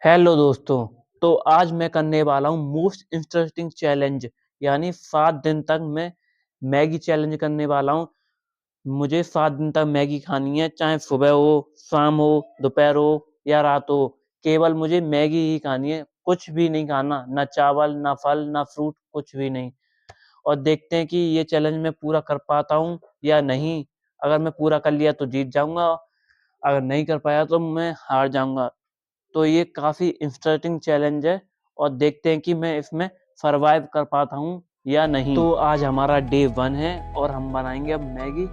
Hello दोस्तों। तो आज मैं करने वाला हूँ मोस्ट इंटरेस्टिंग चैलेंज, यानी 7 दिन तक मैं मैगी चैलेंज करने वाला हूँ। मुझे 7 दिन तक मैगी खानी है, चाहे सुबह हो, शाम हो, दोपहर हो या रात हो। केवल मुझे मैगी ही खानी है, कुछ भी नहीं खाना, ना चावल, ना फल, ना फ्रूट, कुछ भी नहीं। और देखते हैं कि ये चैलेंज मैं पूरा कर पाता हूँ या नहीं। अगर मैं पूरा कर लिया तो जीत जाऊँगा, अगर नहीं कर पाया तो मैं हार जाऊँगा। तो ये काफ़ी इंटरेस्टिंग चैलेंज है और देखते हैं कि मैं इसमें सर्वाइव कर पाता हूँ या नहीं। तो आज हमारा डे 1 है और हम बनाएंगे अब मैगी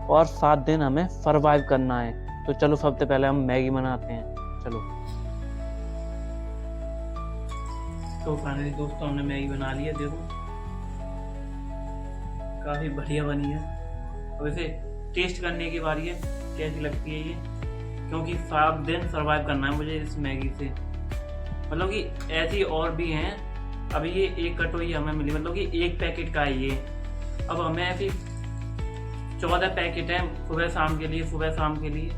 और 7 दिन हमें सर्वाइव करना है। तो चलो सबसे पहले हम मैगी बनाते हैं। चलो। तो फाइनली दोस्तों हमने मैगी बना ली है, देखो काफ़ी बढ़िया बनी है। वैसे टेस्ट करने की बारी है, कैसी लगती है ये, क्योंकि 7 दिन सर्वाइव करना है मुझे इस मैगी से। मतलब कि ऐसी और भी हैं, अभी ये एक कटोरी हमें मिली, मतलब कि एक पैकेट का है ये। अब हमें ऐसी 14 पैकेट हैं सुबह शाम के लिए, सुबह शाम के लिए।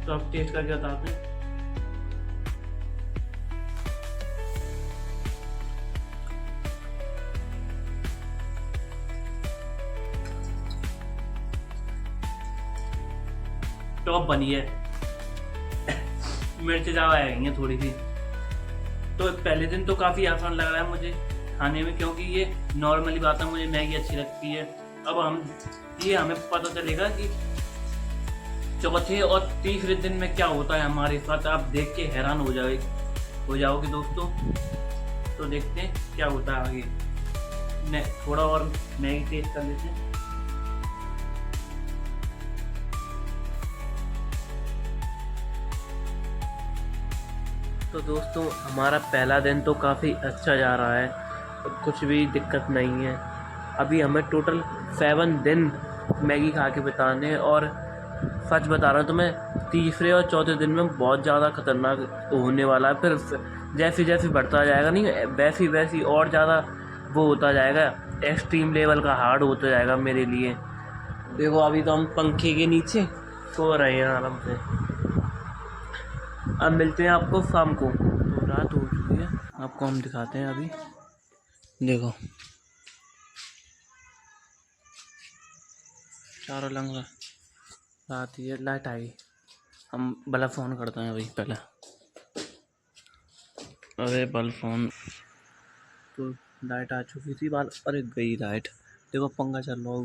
तो अब टेस्ट करके बताते हैं। टॉप बनी है, मिर्च ज़्यादा आएंगे थोड़ी सी। तो पहले दिन तो काफ़ी आसान लग रहा है मुझे खाने में, क्योंकि ये नॉर्मली बात है, मुझे मैगी अच्छी लगती है। अब हमें पता चलेगा कि चौथे और तीसरे दिन में क्या होता है हमारे साथ। आप देख के हैरान हो जाओगे दोस्तों। तो देखते हैं क्या होता है आगे। थोड़ा और मैगी टेस्ट कर लेते हैं। तो दोस्तों हमारा पहला दिन तो काफ़ी अच्छा जा रहा है, कुछ भी दिक्कत नहीं है। अभी हमें टोटल 7 दिन मैगी खा के बिताने हैं और सच बता रहा हूँ तो मैं तीसरे और चौथे दिन में बहुत ज़्यादा खतरनाक होने वाला है। फिर जैसे जैसे बढ़ता जाएगा, नहीं वैसी और ज़्यादा वो होता जाएगा, एक्सट्रीम लेवल का हार्ड होता जाएगा मेरे लिए। देखो अभी तो हम पंखे के नीचे सो रहे हैं आराम से। अब मिलते हैं आपको शाम को। तो रात हो चुकी है, आपको हम दिखाते हैं अभी। देखो चारों लंग रात ही है, लाइट आई। हम बल्ब फोन करते हैं अभी पहले। अरे बल्ब फोन, तो लाइट आ चुकी थी बाल, अरे गई लाइट। देखो पंखा चल रहा,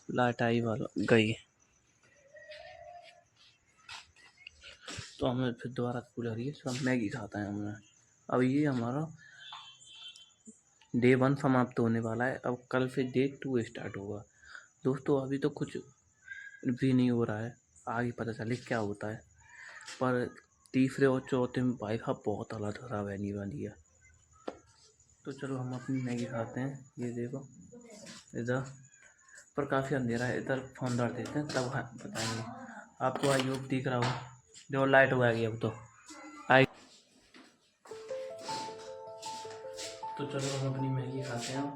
लाइट आई वाला गई। तो हमें फिर दोबारा कूलर ही सब मैगी खाता है हमने। अब ये हमारा डे 1 समाप्त होने वाला है, अब कल से डे 2 स्टार्ट होगा। दोस्तों अभी तो कुछ भी नहीं हो रहा है, आगे पता चले क्या होता है। पर तीसरे और चौथे में भाई साहब बहुत हालत खराब रहने वाली है। तो चलो हम अपनी मैगी खाते हैं। ये देखो इधर पर काफ़ी अंधेरा है, इधर फोन डाल देते हैं तब बताएंगे आपको। आई होप दिख रहा हो, जो लाइट हो गई अब तो आई। तो चलो हम अपनी मैगी खाते हैं।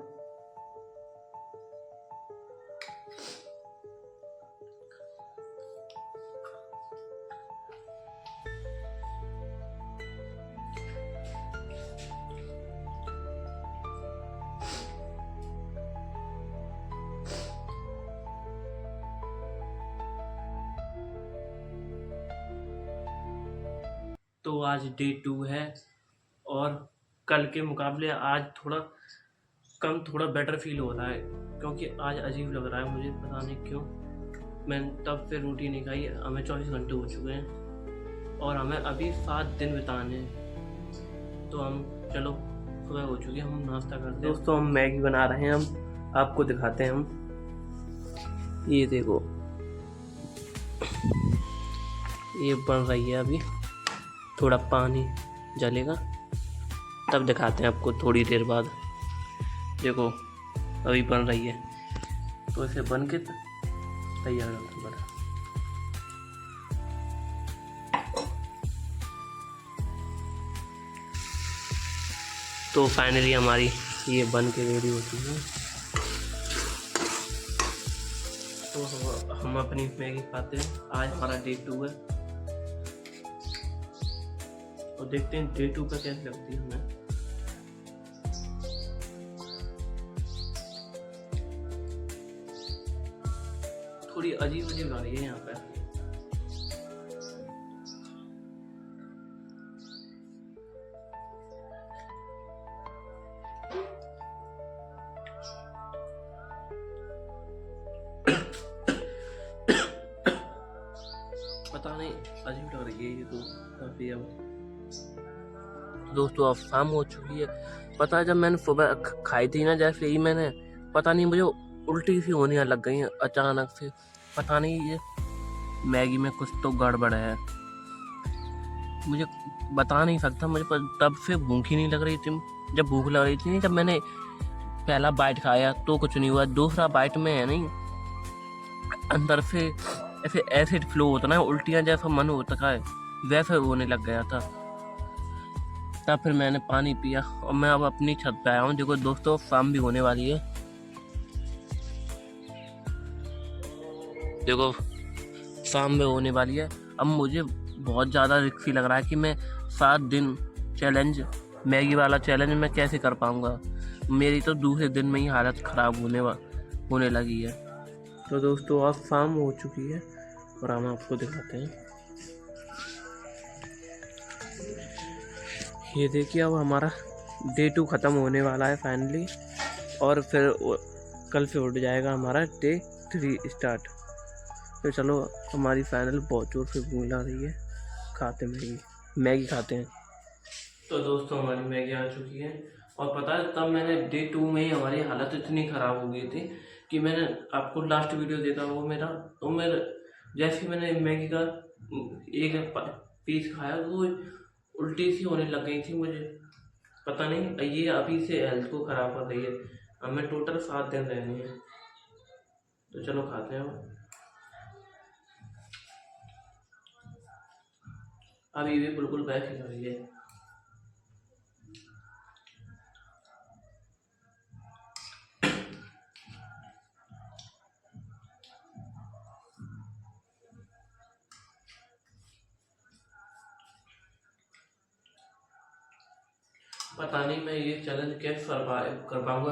तो आज डे 2 है और कल के मुकाबले आज थोड़ा बेटर फील हो रहा है, क्योंकि आज अजीब लग रहा है मुझे, पता नहीं क्यों। मैंने तब से रोटी नहीं खाई, हमें 24 घंटे हो चुके हैं और हमें अभी 7 दिन बिताने हैं। तो हम चलो सुबह हो चुकी है, हम नाश्ता करते हैं। दोस्तों हम मैगी बना रहे हैं, हम आपको दिखाते हैं। हम ये देखो, ये बन रही है अभी, थोड़ा पानी जलेगा तब दिखाते हैं आपको थोड़ी देर बाद। देखो अभी बन रही है, तो इसे बन के तैयार करना पड़ा। तो फाइनली हमारी ये बन के रेडी हो चुकी है। तो हम अपनी मैगी खाते हैं। आज हमारा डे 2 है और देखते हैं डे 2 का कैसे लगती है हमें। थोड़ी अजीब अजीब आ रही है यहाँ पे। पता नहीं अजीब लग रही है ये तो काफी। अब दोस्तों अब शाम हो चुकी है। पता है जब मैंने सुबह खाई थी ना जैसे ही मैंने, पता नहीं मुझे उल्टी सी होने लग गई अचानक से। पता नहीं ये मैगी में कुछ तो गड़बड़ है, मुझे बता नहीं सकता। मुझे तब से भूख ही नहीं लग रही थी। जब भूख लग रही थी, जब मैंने पहला बाइट खाया तो कुछ नहीं हुआ, दूसरा बाइट में है नहीं अंदर से ऐसे एसिड फ्लो होता ना, उल्टियाँ जैसा मन होता है वैसे होने लग गया था। तब फिर मैंने पानी पिया और मैं अब अपनी छत पे आया हूँ। देखो दोस्तों शाम भी होने वाली है। देखो शाम में होने वाली है। अब मुझे बहुत ज़्यादा रिस्की लग रहा है कि मैं 7 दिन चैलेंज, मैगी वाला चैलेंज मैं कैसे कर पाऊँगा। मेरी तो दूसरे दिन में ही हालत ख़राब होने लगी है। तो दोस्तों अब शाम हो चुकी है और हम आपको दिखाते हैं। ये देखिए अब हमारा डे 2 ख़त्म होने वाला है फाइनली, और फिर कल से उठ जाएगा हमारा डे 3 स्टार्ट। तो चलो हमारी फाइनल बहुत जोर से भूख लग रही है, खाते मैगी खाते हैं। तो दोस्तों हमारी मैगी आ चुकी है। और पता है तब मैंने डे 2 में ही हमारी हालत इतनी ख़राब हो गई थी कि मैंने आपको लास्ट वीडियो देखा वो मेरा, तो मेरे जैसे मैंने मैगी का एक पीस खाया तो उल्टी सी होने लग गई थी मुझे। पता नहीं ये अभी से हेल्थ को ख़राब कर रही है। अब मैं टोटल 7 दिन रहनी है। तो चलो खाते हैं। अभी भी बिल्कुल वैसी लग रही है। पता नहीं मैं ये चैलेंज कैसे कर पाऊंगा।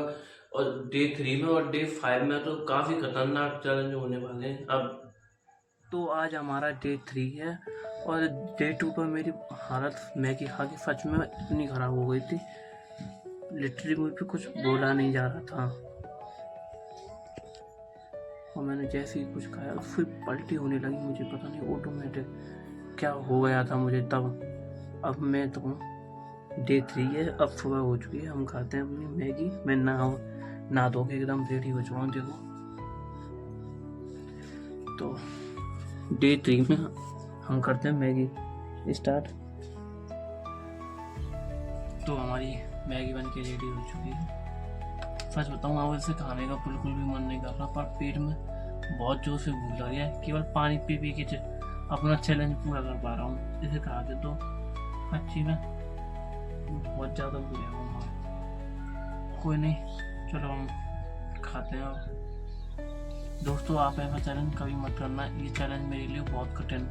और डे 3 में और डे 5 में तो काफ़ी खतरनाक चैलेंज होने वाले हैं। अब तो आज हमारा डे 3 है और डे 2 पर मेरी हालत मैगी खा के सच में इतनी ख़राब हो गई थी, लिटरली मुझ पे कुछ बोला नहीं जा रहा था। और मैंने जैसे ही कुछ खाया फिर पलटी होने लगी मुझे, पता नहीं ऑटोमेटिक क्या हो गया था मुझे तब। अब मैं तो डे 3 है, अब सुबह हो चुकी है, हम खाते हैं अपनी मैगी। मैं नहा धो के एकदम रेडी हो चुका हूँ। देखो तो डे 3 में हम करते हैं मैगी स्टार्ट। तो हमारी मैगी बन के रेडी हो चुकी है। सच बताऊँ अब इसे खाने का बिल्कुल भी मन नहीं कर रहा, पर पेट में बहुत जोर से भूख लग रही है। केवल पानी पी पी के अपना चैलेंज पूरा कर पा रहा हूँ। इसे खा के तो अच्छी में बहुत ज़्यादा बुरे होगा। कोई नहीं, चलो हम खाते हैं। अब दोस्तों आप ऐसा चैलेंज कभी मत करना, ये चैलेंज मेरे लिए बहुत कठिन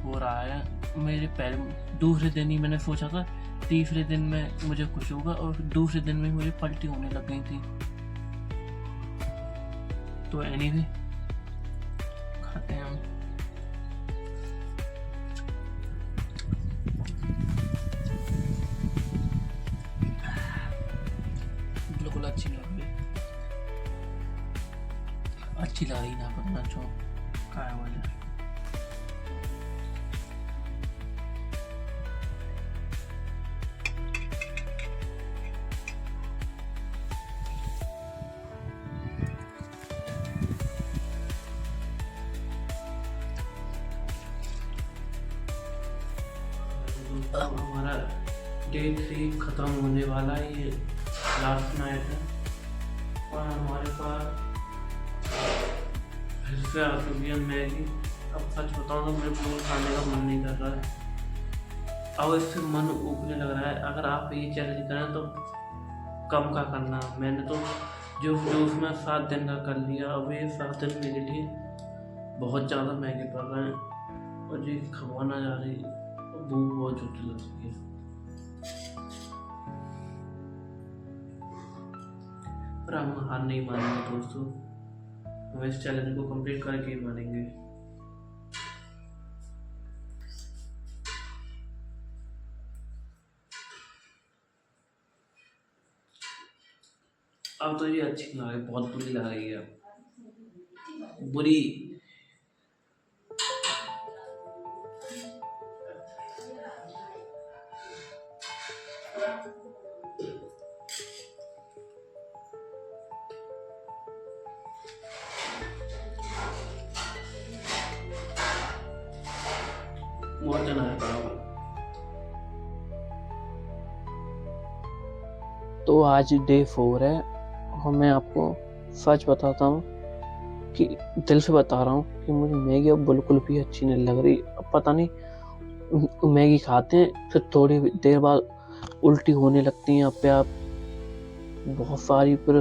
हो रहा है। मेरे पहले दूसरे दिन ही मैंने सोचा था, तीसरे दिन में मुझे कुछ होगा और दूसरे दिन में मुझे पलटी होने लग गई थी। तो एनीवे खाते हैं हम। बिल्कुल अच्छी लग रही ना पतना छो काय वाले। अब हमारा डे 3 ख़त्म होने वाला है, ये लास्ट नाइट है और हमारे पास फिर से आ चुकी है मैगी। अब सच बताऊँ तो मेरे को खाने का मन नहीं कर रहा है, अब इससे मन उगने लग रहा है। अगर आप ये चैलेंज करें तो कम का करना। मैंने तो जो उसमें 7 दिन का कर लिया, अब ये 7 दिन मेरे लिए बहुत ज़्यादा महंगे पड़ रहे हैं और जी खवाना जा रही है। भूख बहुत जोर से लग रही है। पर हम हार नहीं मानेंगे दोस्तों, हम इस चैलेंज को कंप्लीट करके ही मानेंगे। अब तो ये अच्छी लग रही है, बहुत बुरी लग रही है, बुरी। बहुत जना है बराबर। तो आज डे 4 है और मैं आपको सच बताता हूँ कि दिल से बता रहा हूँ कि मुझे मैगी अब बिल्कुल भी अच्छी नहीं लग रही। अब पता नहीं, मैगी खाते हैं फिर थोड़ी देर बाद उल्टी होने लगती है अपने आप बहुत सारी, फिर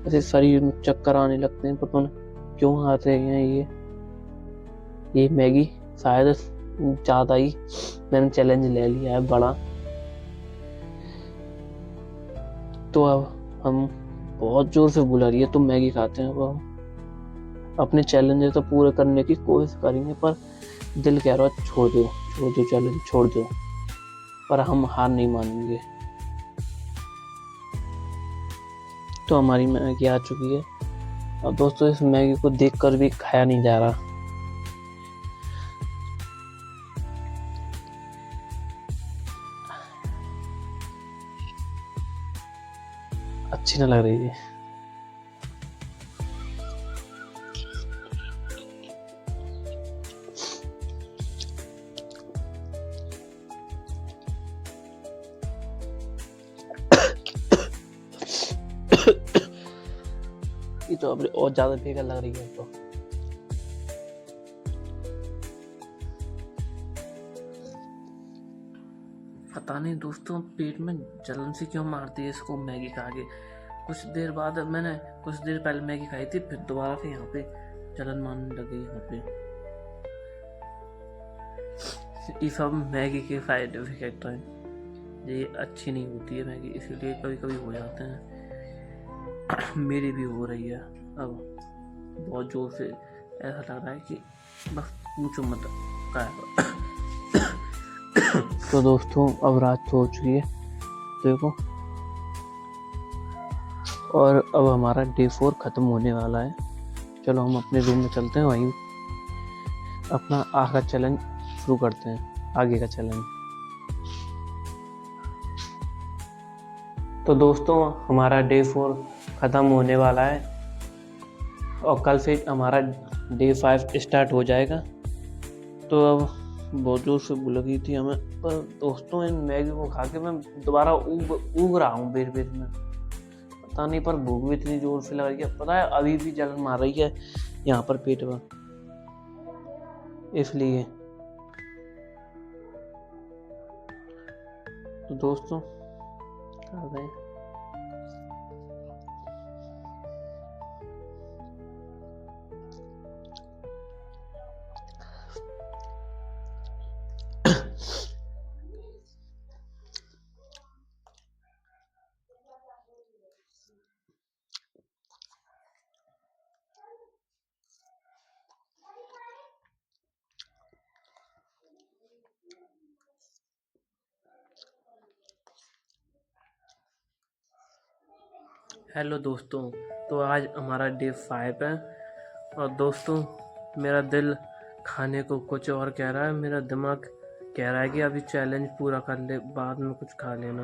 ऐसे शरीर में चक्कर आने लगते हैं, पता नहीं क्यों आते हैं ये मैगी। शायद ज़्यादा ही मैंने चैलेंज ले लिया है बड़ा। तो अब हम बहुत जोर से बुला रही है तो मैगी खाते हैं। अब हम अपने चैलेंज तो पूरे करने की कोशिश करेंगे, पर दिल कह रहा है छोड़ दो चैलेंज छोड़ दो, पर हम हार नहीं मानेंगे। तो हमारी मैगी आ चुकी है। अब दोस्तों इस मैगी को देखकर भी खाया नहीं जा रहा। अच्छी ना लग रही है। ये तो अब और ज्यादा बेकार लग रही है। तो पता नहीं दोस्तों पेट में जलन सी क्यों मारती है इसको मैगी खा के। कुछ देर बाद मैंने कुछ देर पहले मैगी खाई थी, फिर दोबारा से यहाँ पे जलन मारने लगी यहाँ पे। ये सब मैगी के साइड इफेक्ट हैं, ये अच्छी नहीं होती है मैगी, इसीलिए कभी कभी हो जाते हैं। मेरी भी हो रही है अब बहुत जोर से। ऐसा लग रहा है कि बस पूछो मत क्या। तो दोस्तों अब रात हो चुकी है देखो, और अब हमारा डे 4 खत्म होने वाला है। चलो हम अपने रूम में चलते हैं, वहीं अपना आखिरी चैलेंज शुरू करते हैं, आगे का चैलेंज। तो दोस्तों हमारा डे 4 ख़त्म होने वाला है और कल से हमारा डे 5 स्टार्ट हो जाएगा। तो अब बहुत जोर से भूख लगी थी हमें, पर दोस्तों इन मैगी को खा के मैं दोबारा उग रहा हूँ बेर में, पता नहीं, पर भूख भी इतनी जोर से लग रही है। पता है अभी भी जलन मार रही है यहाँ पर पेट में, इसलिए। तो दोस्तों आ गए। हेलो दोस्तों, तो आज हमारा डे 5 है और दोस्तों मेरा दिल खाने को कुछ और कह रहा है, मेरा दिमाग कह रहा है कि अभी चैलेंज पूरा कर ले, बाद में कुछ खा लेना।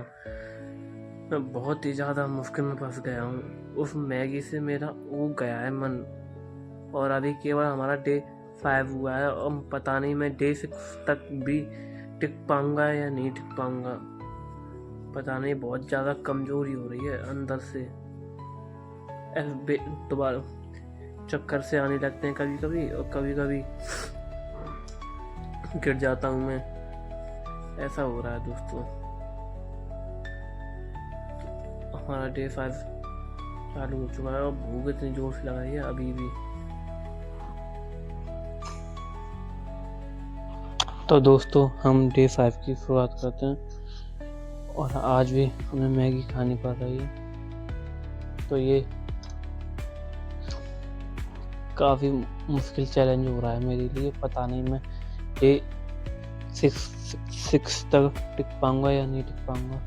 मैं बहुत ही ज़्यादा मुश्किल में फंस गया हूँ, उस मैगी से मेरा ऊब गया है मन। और अभी केवल हमारा डे 5 हुआ है और पता नहीं मैं डे 6 तक भी टिक पाऊँगा या नहीं टिक पाऊँगा। पता नहीं, बहुत ज़्यादा कमज़ोरी हो रही है अंदर से। दोबारा चक्कर से आने लगते हैं कभी कभी, और कभी कभी गिर जाता हूँ मैं। ऐसा हो रहा है दोस्तों। हमारा डे 5 चालू हो चुका है और भूख इतनी जोर से लग रही है अभी भी। तो दोस्तों हम डे 5 की शुरुआत करते हैं और आज भी हमें मैगी खानी पड़ रही है। तो ये काफ़ी मुश्किल चैलेंज हो रहा है मेरे लिए। पता नहीं मैं डे 6 तक टिक पाऊँगा या नहीं टिक पाऊँगा।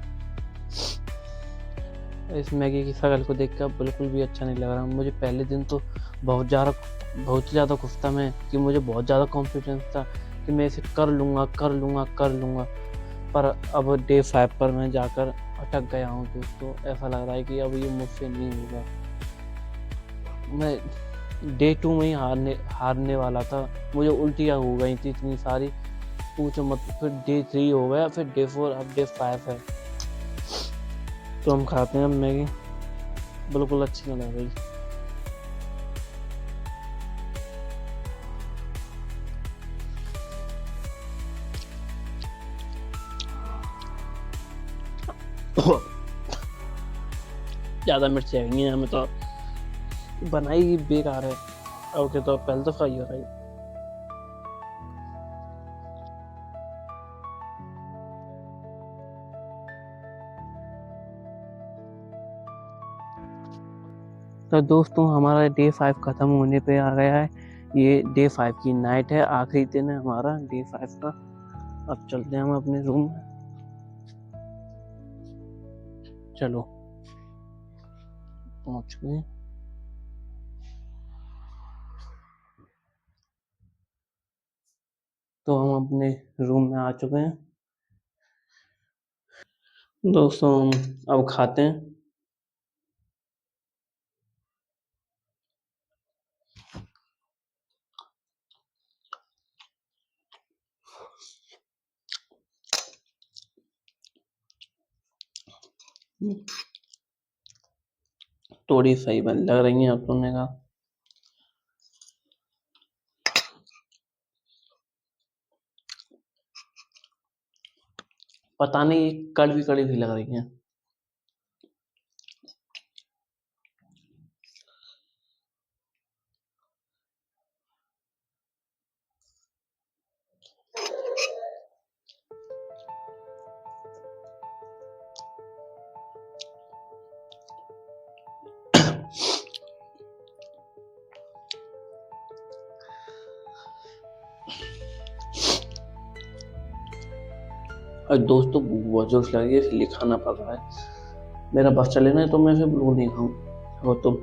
इस मैगी की शक्ल को देखकर बिल्कुल भी अच्छा नहीं लग रहा। मुझे पहले दिन तो बहुत ज़्यादा खुश था मैं कि मुझे बहुत ज़्यादा कॉन्फिडेंस था कि मैं इसे कर लूँगा। पर अब डे 5 पर मैं जाकर अटक गया हूँ दोस्तों। ऐसा लग रहा है कि अब ये मुझसे नहीं होगा। मैं डे 2 में ही हारने वाला था। मुझे उल्टियाँ हो गई थी इतनी सारी, पूछो मत। फिर डे 3 हो गया, फिर डे 4, अब डे 5 है। तो हम खाते हैं अब मैगी। बिल्कुल अच्छी नहीं लग रही। ज़्यादा मिर्च आएंगी हमें तो बनाई बेकार है। ओके, तो पहले तो खाई हो रही। तो दोस्तों हमारा डे 5 ख़त्म होने पे आ गया है। ये डे 5 की नाइट है, आखिरी दिन है हमारा डे 5 का। अब चलते हैं हम अपने रूम में। चलो पहुँच गए। तो हम अपने रूम में आ चुके हैं दोस्तों। हम अब खाते हैं। थोड़ी सही बन लग रही है, अब तुमने कहा। पता नहीं कड़वी भी लग रही है। और दोस्तों भूख बहुत जोर से लगी है, इसलिए खाना पड़ रहा है। मेरा बस चले ना तो मैं फिर बिल्कुल नहीं खाऊं। और तुम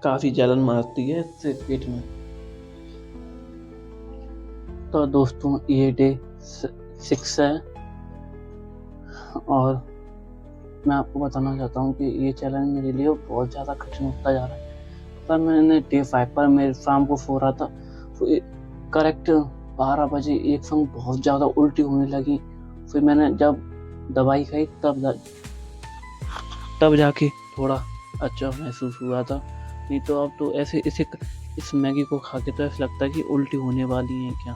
काफ़ी जलन मारती है इससे पेट में। तो दोस्तों ये डे 6 है और मैं आपको बताना चाहता हूँ कि ये चैलेंज मेरे लिए बहुत ज़्यादा कठिन होता जा रहा है। पर मैंने डे 5 पर मेरे शाम को सो रहा था, तो करेक्ट 12 बजे एक संग बहुत ज़्यादा उल्टी होने लगी। फिर मैंने जब दवाई खाई तब जाके थोड़ा अच्छा महसूस हुआ था। नहीं तो अब तो ऐसे इस मैगी को खा के तो ऐसा लगता है कि उल्टी होने वाली है क्या।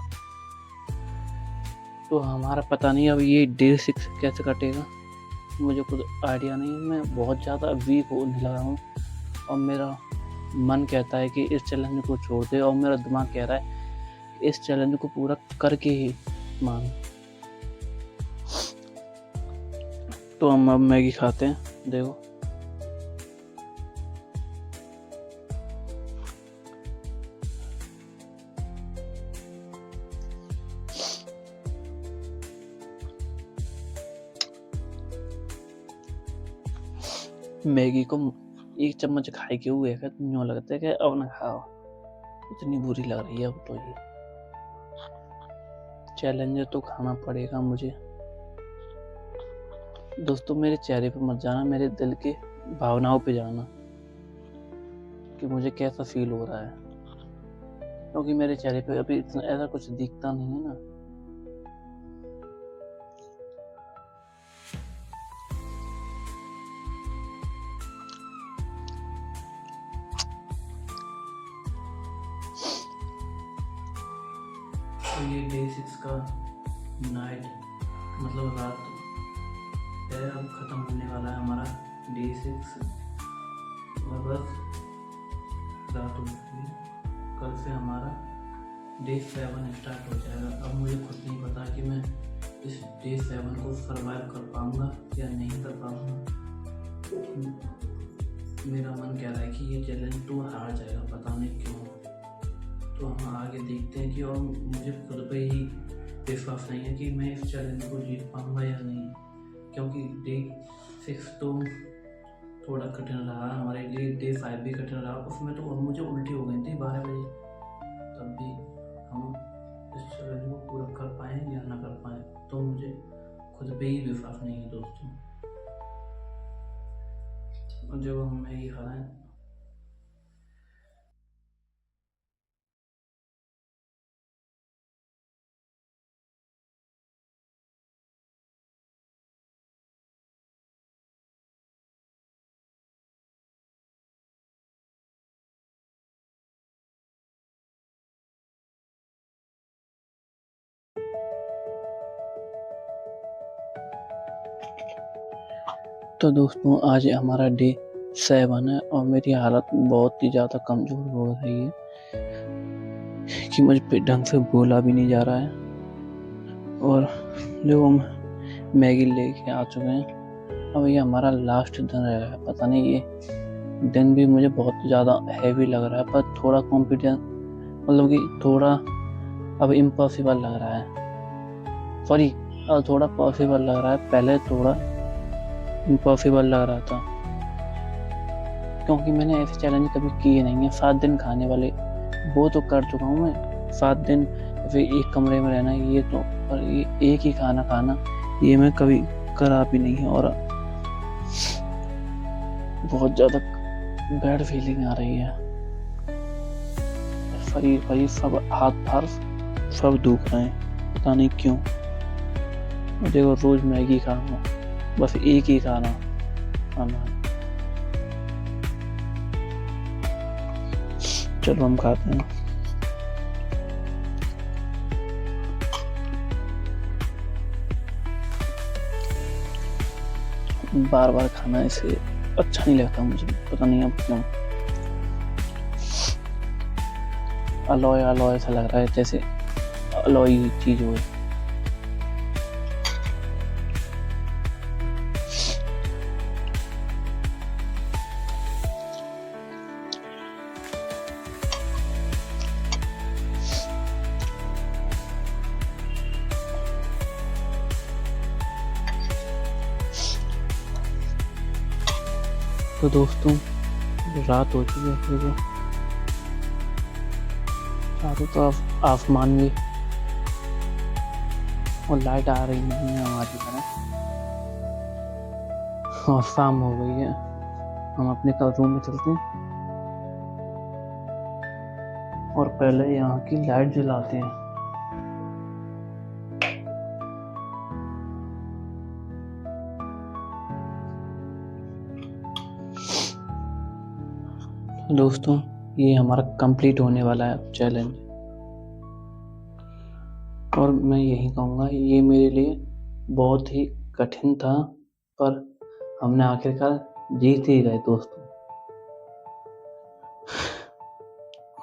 तो हमारा पता नहीं अब ये डे 6 कैसे कटेगा, मुझे खुद आइडिया नहीं है। मैं बहुत ज़्यादा वीक होने लगा हूँ और मेरा मन कहता है कि इस चैलेंज को छोड़ दे, और मेरा दिमाग कह रहा है इस चैलेंज को पूरा करके ही मान। तो हम अब मैगी खाते हैं। देखो मैगी को एक चम्मच खाए के हुए यूँ लगता है कि अब ना खाओ, इतनी बुरी लग रही है अब तो। ये चैलेंज तो खाना पड़ेगा मुझे। दोस्तों मेरे चेहरे पे मत जाना, मेरे दिल के भावनाओं पे जाना कि मुझे कैसा फील हो रहा है, क्योंकि मेरे चेहरे पे अभी इतना ऐसा कुछ दिखता नहीं है ना। तो ये डे 6 का नाइट मतलब रात है, अब ख़त्म होने वाला है हमारा डे 6 और बस रात हो चुकी है। कल से हमारा डे 7 स्टार्ट हो जाएगा। अब मुझे खुद नहीं पता कि मैं इस डे 7 को सर्वाइव कर पाऊँगा या नहीं कर पाऊँगा। मेरा मन कह रहा है कि ये चैलेंज तो हार जाएगा, पता नहीं क्यों। तो हम आगे देखते हैं कि, और मुझे खुद पे ही विश्वास नहीं है कि मैं इस चैलेंज को जीत पाऊँगा या नहीं, क्योंकि डे 6 तो थोड़ा कठिन रहा हमारे लिए, डे 5 भी कठिन रहा। उसमें तो मुझे उल्टी हो गई थी 12 बजे, तब भी हम इस चैलेंज को पूरा कर पाएँ या ना कर पाएँ, तो मुझे खुद पे ही विश्वास नहीं है दोस्तों। जब हम मैगी खा रहे हैं तो दोस्तों आज हमारा डे 7 है और मेरी हालत बहुत ही ज़्यादा कमज़ोर हो रही है कि मुझ पे ढंग से बोला भी नहीं जा रहा है। और जो हम मैगी लेके आ चुके हैं, अब ये हमारा लास्ट दिन रहेगा। पता नहीं ये दिन भी मुझे बहुत ज़्यादा हैवी लग रहा है, पर थोड़ा कॉन्फिडेंस मतलब कि थोड़ा अब इम्पॉसिबल लग रहा है। सॉरी, थोड़ा पॉसिबल लग रहा है, पहले थोड़ा इम्पॉसिबल लग रहा था, क्योंकि मैंने ऐसे चैलेंज कभी किए नहीं है। 7 दिन खाने वाले वो तो कर चुका हूँ मैं, 7 दिन फिर एक कमरे में रहना, ये तो, और ये एक ही खाना खाना, ये मैं कभी करा भी नहीं है। और बहुत ज़्यादा बैड फीलिंग आ रही है, शरीर सब हाथ पैर सब दुख रहे हैं, पता नहीं क्यों। देखो रोज मैगी खा रहा हूँ, बस एक ही खाना खाना है। चलो हम खाते हैं। बार बार खाना इसे अच्छा नहीं लगता मुझे, पता नहीं अब क्यों। अलॉय अलॉय ऐसा लग रहा है, जैसे अलॉय चीज हो। तो दोस्तों रात हो चुकी है, देखो चारों तरफ आसमान में और लाइट आ रही नहीं है हमारी तरफ, और शाम हो गई है। हम अपने रूम में चलते हैं और पहले यहाँ की लाइट जलाते हैं। दोस्तों ये हमारा कंप्लीट होने वाला है चैलेंज, और मैं यही कहूँगा ये मेरे लिए बहुत ही कठिन था, पर हमने आखिरकार जीत ही गए दोस्तों।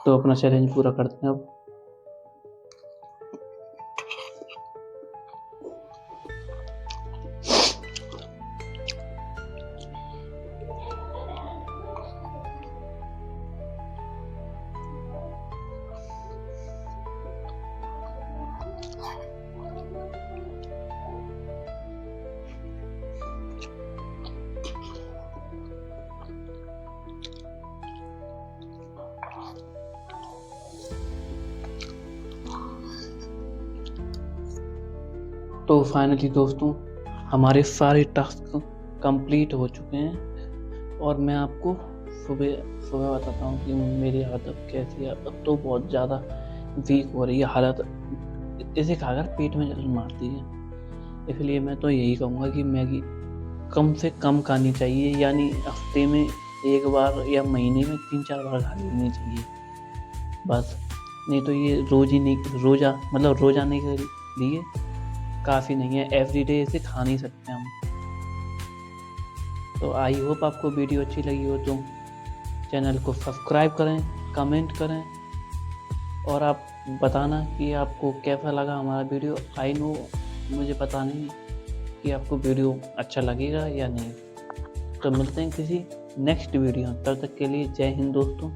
तो अपना चैलेंज पूरा करते हैं अब। तो फाइनली दोस्तों हमारे सारे टास्क कंप्लीट हो चुके हैं, और मैं आपको सुबह बताता हूँ कि मेरी हालत कैसी है। अब तो बहुत ज़्यादा वीक हो रही है हालत, इसे खाकर पेट में जलन मारती है। इसलिए मैं तो यही कहूँगा कि मैगी कम से कम खानी चाहिए, यानी हफ्ते में एक बार या महीने में 3-4 बार खा लेनी चाहिए बस। नहीं तो ये रोज़ाने के लिए काफ़ी नहीं है, एवरीडे इसे खा नहीं सकते हम। तो आई होप आपको वीडियो अच्छी लगी हो तो चैनल को सब्सक्राइब करें, कमेंट करें और आप बताना कि आपको कैसा लगा हमारा वीडियो। आई नो मुझे पता नहीं कि आपको वीडियो अच्छा लगेगा या नहीं। तो मिलते हैं किसी नेक्स्ट वीडियो, तब तक के लिए जय हिंद दोस्तों।